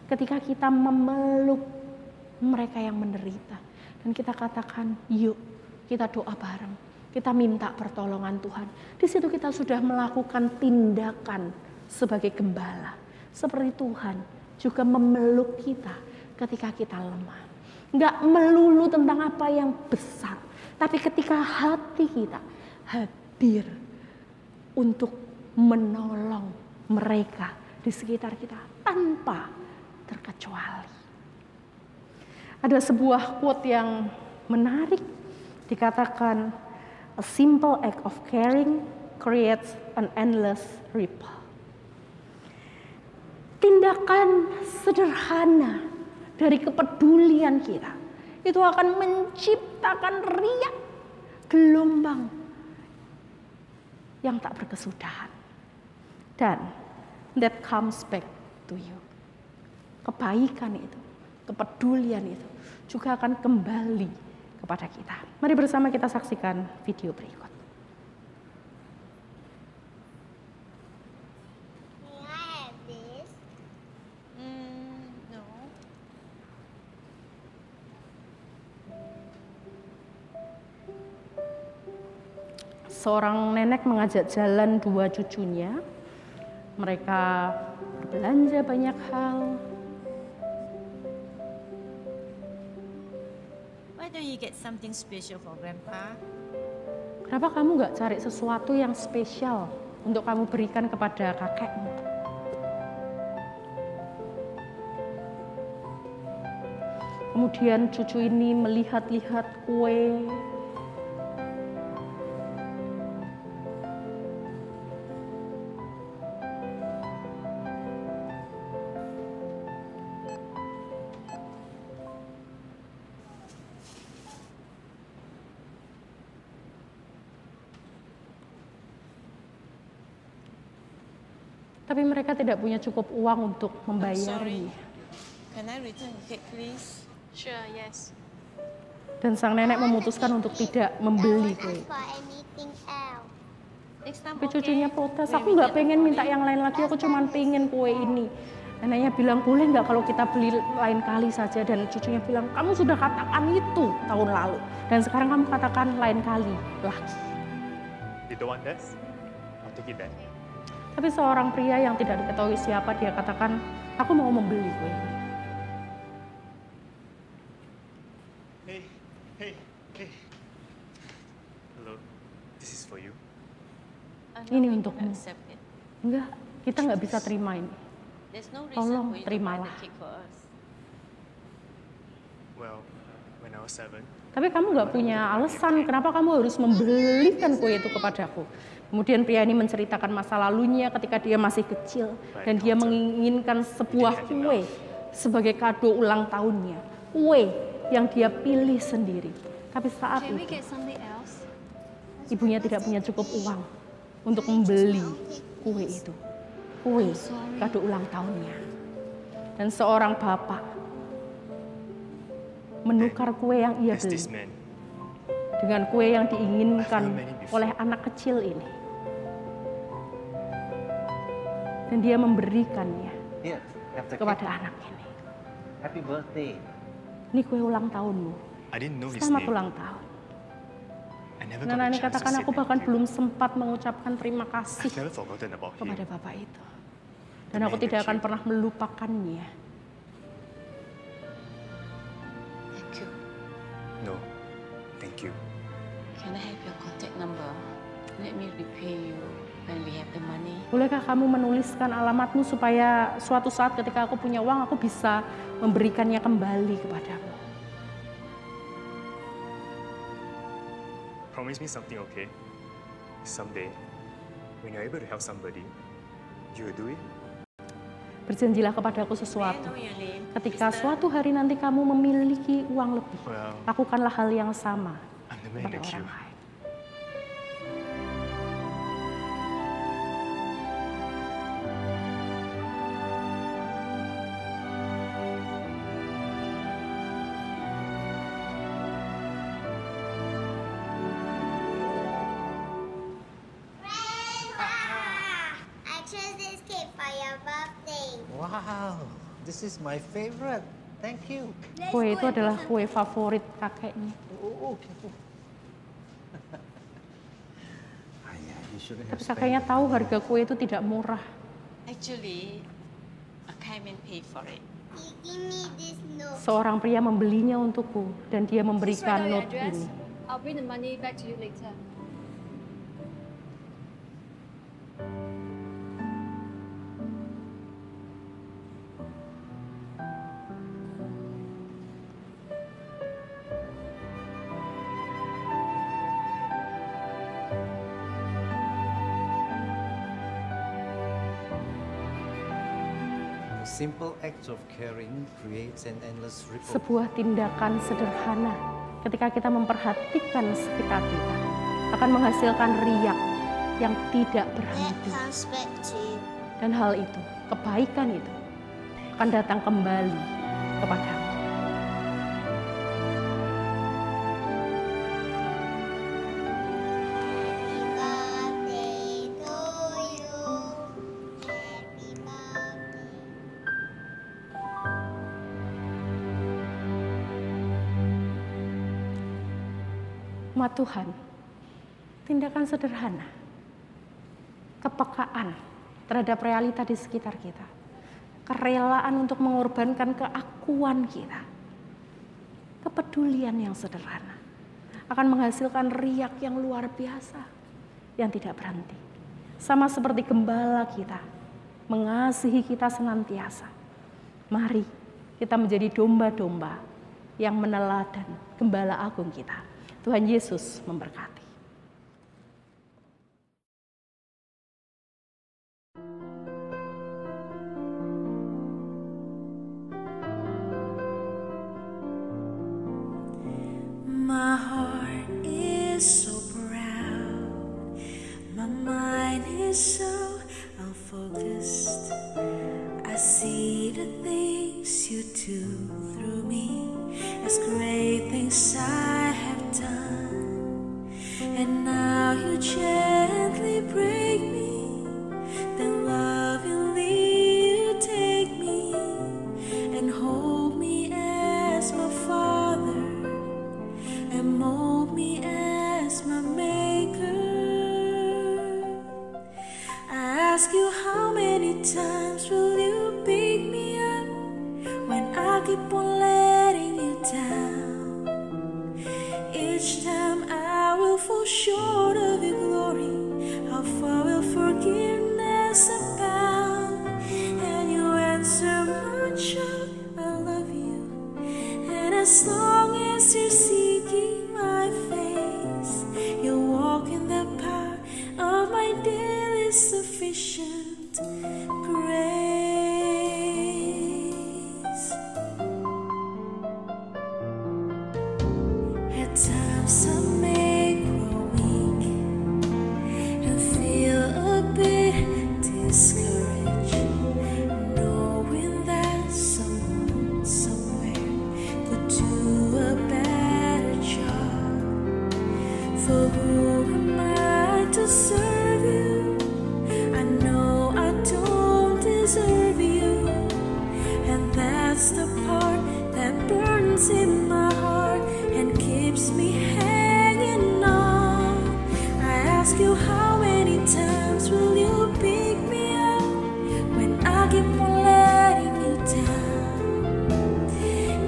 ketika kita memeluk mereka yang menderita. Dan kita katakan, yuk kita doa bareng. Kita minta pertolongan Tuhan. Di situ kita sudah melakukan tindakan sebagai gembala. Seperti Tuhan juga memeluk kita ketika kita lemah. Enggak melulu tentang apa yang besar. Tapi ketika hati kita hadir untuk menolong mereka di sekitar kita tanpa terkecuali. Ada sebuah quote yang menarik, dikatakan, a simple act of caring creates an endless ripple. Tindakan sederhana dari kepedulian kita itu akan menciptakan riak gelombang yang tak berkesudahan. Dan that comes back to you. Kebaikan itu, kepedulian itu juga akan kembali kepada kita. Mari bersama kita saksikan video berikut. May I have this? No. Seorang nenek mengajak jalan dua cucunya. Mereka berbelanja banyak hal. Why don't you get something special for Grandpa? Kenapa kamu nggak cari sesuatu yang spesial untuk kamu berikan kepada kakekmu? Kemudian cucu ini melihat-lihat kue. Tapi mereka tidak punya cukup uang untuk membayari. Can I return the cake, please? Sure, yes. Dan sang nenek memutuskan untuk tidak membeli I kue. ask for anything else. Next time, Tapi cucunya protes, aku nggak pengen minta yang lain lagi, aku cuma pengen kue ini. Neneknya bilang, boleh nggak kalau kita beli lain kali saja? Dan cucunya bilang, kamu sudah katakan itu tahun lalu. Dan sekarang kamu katakan lain kali lagi. You don't want this? I'll take it back. Tapi seorang pria yang tidak diketahui siapa, dia katakan, aku mau membeli kue ini. Hey. Hello, this is for you. Ini untukmu. Enggak, kita nggak bisa terima ini. There's no reason Tolong for you to buy terimalah. the cake for us. Well, when I was 7, Tapi kamu nggak punya alasan kenapa kamu harus membelikan kue itu kepadaku. Kemudian pria ini menceritakan masa lalunya ketika dia masih kecil. Dan dia menginginkan sebuah kue sebagai kado ulang tahunnya. Kue yang dia pilih sendiri. Tapi saat itu, ibunya tidak punya cukup uang untuk membeli kue itu. Kue kado ulang tahunnya. Dan seorang bapak menukar kue yang ia there's beli this man. dengan kue yang diinginkan oleh anak kecil ini. Dan dia memberikannya Here, have the kepada cake. anak ini. Happy birthday. Ini kue ulang tahunmu. I didn't know his Selamat name. ulang tahun. I never got Nana a ini chance to katakan, say aku bahkan thank you. belum sempat mengucapkan terima I've kasih never forgotten about him. kepada bapak itu. Dan aku tidak akan pernah melupakannya. Thank you. No, thank you. Can I have your contact number? Let me repay you when we have the money. Bolehkah kamu menuliskan alamatmu supaya suatu saat ketika aku punya uang, aku bisa memberikannya kembali kepadamu. Promise me something, okay? Someday, when you're able to help somebody, you will do it. Berjanjilah kepadaku May I sesuatu. know your name? Ketika Mister? suatu hari nanti kamu memiliki uang lebih, Well, lakukanlah hal yang sama I'm the man in pada the queue. orang lain. I chose this cake for your birthday. Wow, this is my favorite. Thank you. Kue itu adalah kue favorit kakeknya. Tapi kakeknya tahu harga kue itu tidak murah. Actually, a Kaiman pay for it. Give me this note. Seorang pria membelinya untukku dan dia memberikan note ini. I'll bring the money back to you later. Simple act of caring creates an endless ripple. Sebuah tindakan sederhana ketika kita memperhatikan sekitar kita akan menghasilkan riak yang tidak berhenti. Dan hal itu, kebaikan itu akan datang kembali kepadamu. Umat Tuhan, tindakan sederhana, kepekaan terhadap realita di sekitar kita, kerelaan untuk mengorbankan keakuan kita, kepedulian yang sederhana akan menghasilkan riak yang luar biasa yang tidak berhenti. Sama seperti gembala kita mengasihi kita senantiasa. Mari kita menjadi domba-domba yang meneladan gembala agung kita. Tuhan Yesus memberkati. My heart is so proud, my mind is so unfocused. I see the things you do through me as great things I have done, and now you gently break me, then lovingly you take me and hold me as my Father and mold me as my Maker. I ask you, how many times will you pick me up when I keep on letting you down? Each time I will fall short of your glory, how far will forgiveness abound? And you answer my child, I love you. And as long as you're seeking my face, you'll walk in the power of my daily sufficient grace. At times I may grow weak and feel a bit discouraged, knowing that someone somewhere could do a better job. For who am I to serve you? I know I don't deserve you, and that's the part that burns in my heart and keeps me hanging on. I ask you, how many times will you pick me up when I keep on letting you down?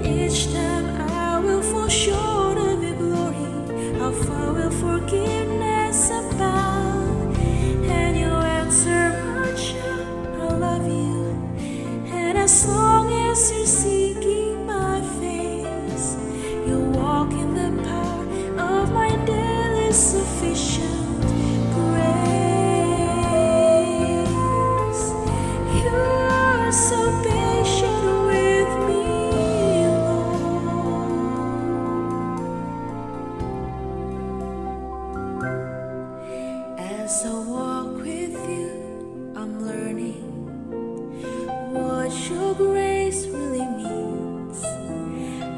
Each time I will fall short of your glory, how far will forgiveness abound? And you answer, my child, I love you. And as long as you're seeking my face, you walk in the power of my daily sufficient grace. You are so patient with me, Lord. As I walk with you, I'm learning what your grace really means.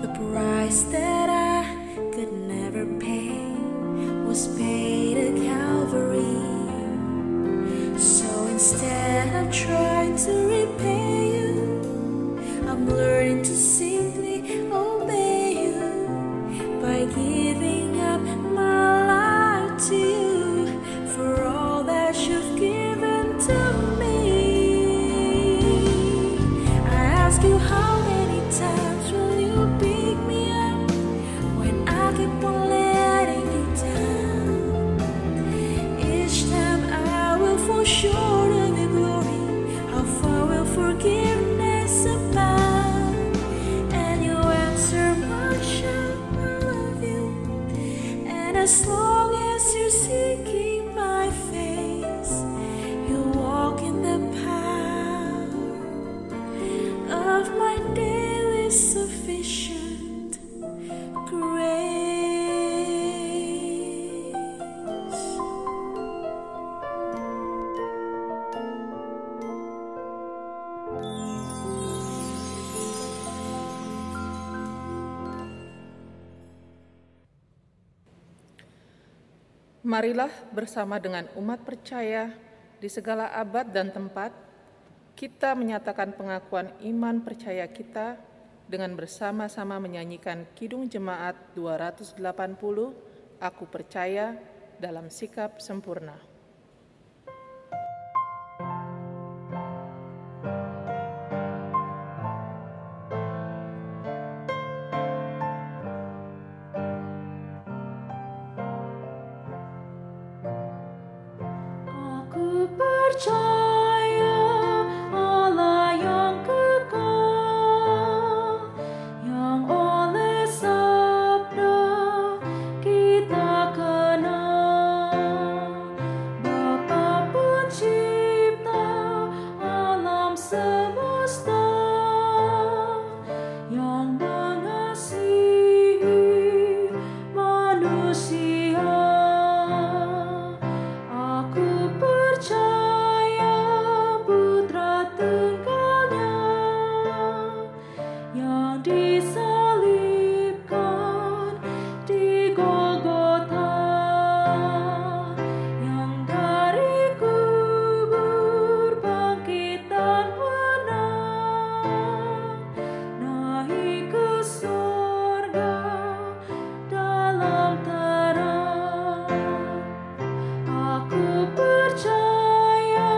The price that I could never pay was paid at Calvary. So instead of trying to repay you, I'm learning to sing ask you how many times will you pick me up when I keep on letting you down. Each time I will fall short of your glory. How far will forgiveness abound? And you answer my shout, I love you. And as long as you're seeking my face, you walk in the power of my daily sufficient grace. Marilah bersama dengan umat percaya di segala abad dan tempat, kita menyatakan pengakuan iman percaya kita dengan bersama-sama menyanyikan Kidung Jemaat 280, Aku Percaya, dalam sikap sempurna. Aku percaya Allah yang kekal, yang oleh sabda kita kenal. Bapa pencipta alam semesta, yang mengasihi manusia. Aku percaya Putra Tunggalnya yang disalibkan di Golgota, yang dari kubur bangkit dan menang, naik ke surga dalam terang. Aku percaya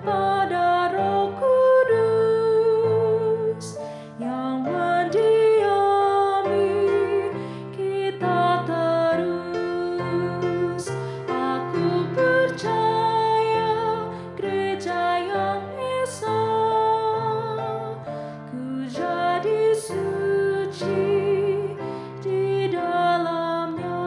pada Roh Kudus yang mendiami kita terus. Aku percaya gereja yang esa, ku jadi suci di dalamnya.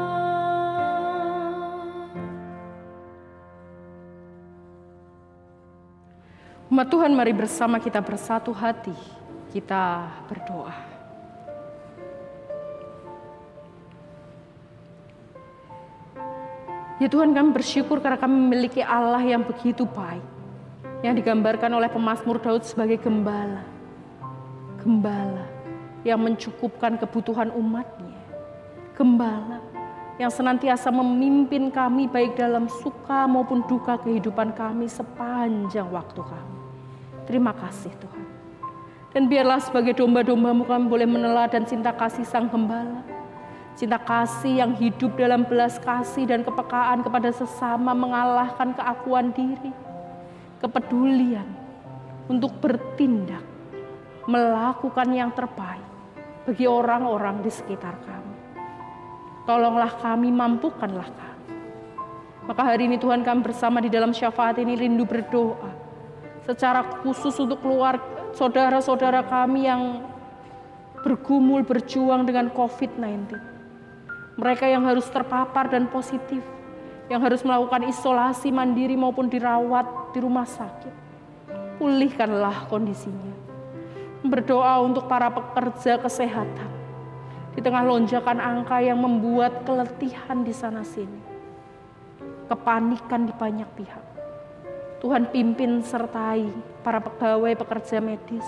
Umat Tuhan, mari bersama kita bersatu hati, kita berdoa. Ya Tuhan, kami bersyukur karena kami memiliki Allah yang begitu baik, yang digambarkan oleh pemazmur Daud sebagai gembala. Gembala yang mencukupkan kebutuhan umatnya. Gembala yang senantiasa memimpin kami baik dalam suka maupun duka kehidupan kami sepanjang waktu kami. Terima kasih Tuhan. Dan biarlah sebagai domba-domba-Mu kami boleh meneladani cinta kasih Sang Gembala. Cinta kasih yang hidup dalam belas kasih dan kepekaan kepada sesama, mengalahkan keakuan diri. Kepedulian untuk bertindak, melakukan yang terbaik bagi orang-orang di sekitar kami. Tolonglah kami, mampukanlah kami. Maka hari ini Tuhan, kami bersama di dalam syafaat ini rindu berdoa secara khusus untuk keluarga, saudara-saudara kami yang bergumul, berjuang dengan COVID-19. Mereka yang harus terpapar dan positif, yang harus melakukan isolasi mandiri maupun dirawat di rumah sakit. Pulihkanlah kondisinya. Berdoa untuk para pekerja kesehatan di tengah lonjakan angka yang membuat keletihan di sana-sini, kepanikan di banyak pihak. Tuhan pimpin sertai para pegawai pekerja medis,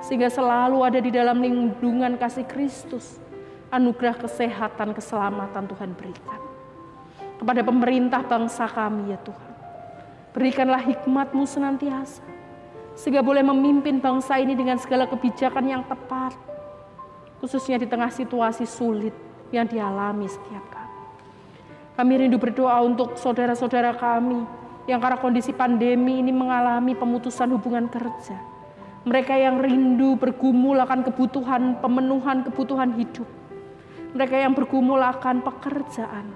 sehingga selalu ada di dalam lindungan kasih Kristus. Anugerah kesehatan, keselamatan Tuhan berikan. Kepada pemerintah bangsa kami ya Tuhan, berikanlah hikmat-Mu senantiasa, sehingga boleh memimpin bangsa ini dengan segala kebijakan yang tepat, khususnya di tengah situasi sulit yang dialami setiap kami. Kami rindu berdoa untuk saudara-saudara kami yang karena kondisi pandemi ini mengalami pemutusan hubungan kerja, Mereka yang rindu bergumul akan kebutuhan, pemenuhan kebutuhan hidup. Mereka yang bergumul akan pekerjaan.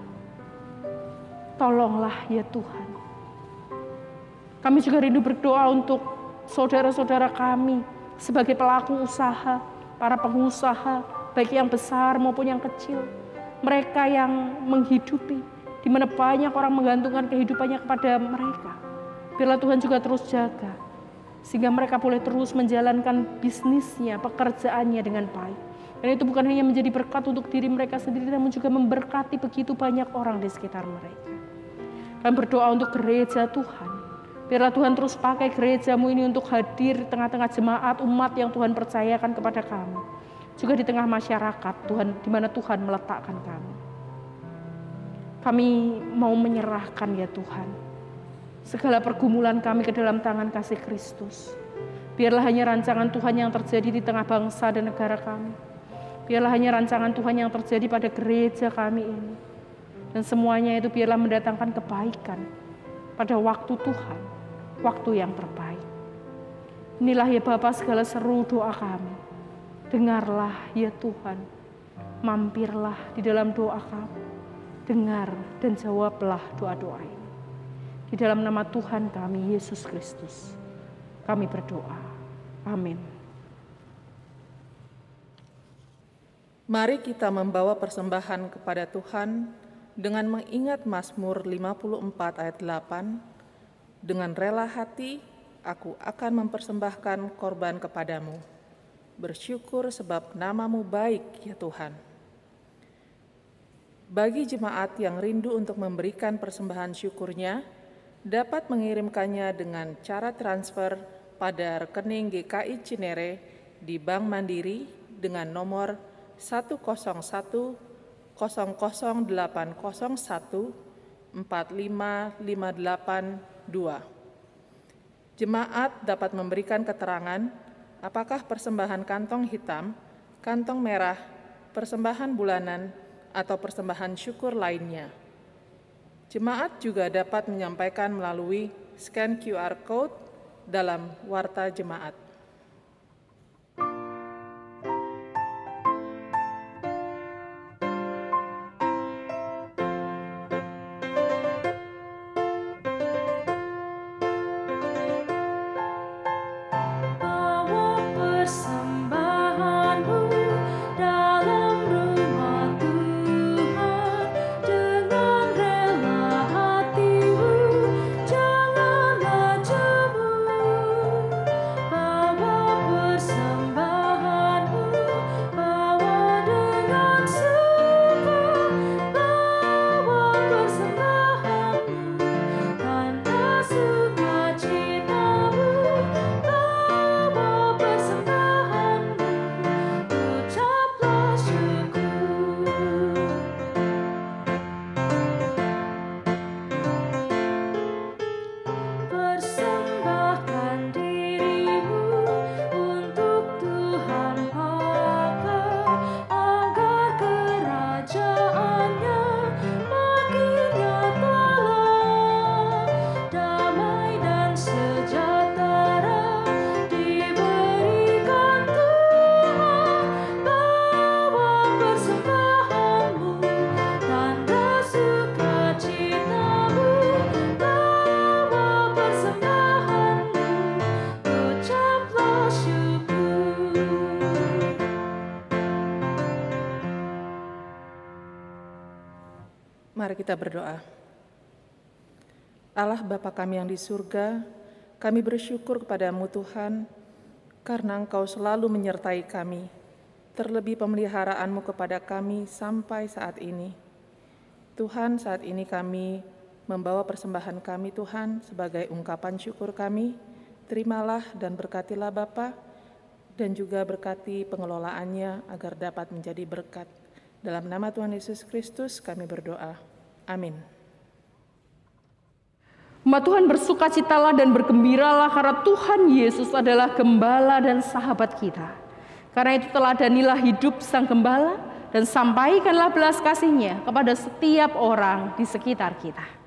Tolonglah ya Tuhan. Kami juga rindu berdoa untuk saudara-saudara kami sebagai pelaku usaha, para pengusaha, baik yang besar maupun yang kecil. Mereka yang menghidupi, di mana banyak orang menggantungkan kehidupannya kepada mereka. Biarlah Tuhan juga terus jaga, sehingga mereka boleh terus menjalankan bisnisnya, pekerjaannya dengan baik. Dan itu bukan hanya menjadi berkat untuk diri mereka sendiri, namun juga memberkati begitu banyak orang di sekitar mereka. Kami berdoa untuk gereja Tuhan. Biarlah Tuhan terus pakai gerejamu ini untuk hadir di tengah-tengah jemaat umat yang Tuhan percayakan kepada kami. Juga di tengah masyarakat Tuhan, di mana Tuhan meletakkan kami. Kami mau menyerahkan ya Tuhan segala pergumulan kami ke dalam tangan kasih Kristus. Biarlah hanya rancangan Tuhan yang terjadi di tengah bangsa dan negara kami. Biarlah hanya rancangan Tuhan yang terjadi pada gereja kami ini. Dan semuanya itu biarlah mendatangkan kebaikan pada waktu Tuhan, waktu yang terbaik. Inilah ya Bapa segala seru doa kami. Dengarlah ya Tuhan, mampirlah di dalam doa kami. Dengar dan jawablah doa-doa ini. Di dalam nama Tuhan kami, Yesus Kristus, kami berdoa. Amin. Mari kita membawa persembahan kepada Tuhan dengan mengingat Mazmur 54 ayat 8. Dengan rela hati, aku akan mempersembahkan korban kepadamu. Bersyukur sebab nama-Mu baik ya Tuhan. Bagi jemaat yang rindu untuk memberikan persembahan syukurnya, dapat mengirimkannya dengan cara transfer pada rekening GKI Cinere di Bank Mandiri dengan nomor 10108014558 Jemaat dapat memberikan keterangan apakah persembahan kantong hitam, kantong merah, persembahan bulanan, atau persembahan syukur lainnya. Jemaat juga dapat menyampaikan melalui scan QR Code dalam warta jemaat. Mari kita berdoa. Allah Bapa kami yang di surga, kami bersyukur kepadamu Tuhan, karena Engkau selalu menyertai kami, terlebih pemeliharaanmu kepada kami sampai saat ini. Tuhan, saat ini kami membawa persembahan kami Tuhan sebagai ungkapan syukur kami. Terimalah dan berkatilah Bapa, dan juga berkati pengelolaannya agar dapat menjadi berkat. Dalam nama Tuhan Yesus Kristus kami berdoa. Amin. Umat Tuhan bersukacitalah dan bergembiralah karena Tuhan Yesus adalah gembala dan sahabat kita. Karena itu teladanilah hidup sang gembala dan sampaikanlah belas kasih-Nya kepada setiap orang di sekitar kita.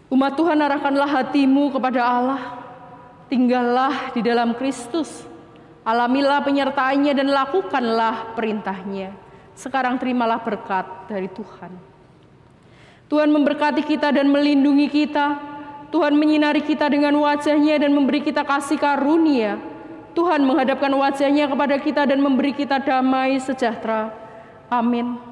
Umat Tuhan, arahkanlah hatimu kepada Allah. Tinggallah di dalam Kristus. Alamilah penyertaannya dan lakukanlah perintahnya. Sekarang terimalah berkat dari Tuhan. Tuhan memberkati kita dan melindungi kita. Tuhan menyinari kita dengan wajah-Nya dan memberi kita kasih karunia. Tuhan menghadapkan wajah-Nya kepada kita dan memberi kita damai sejahtera. Amin.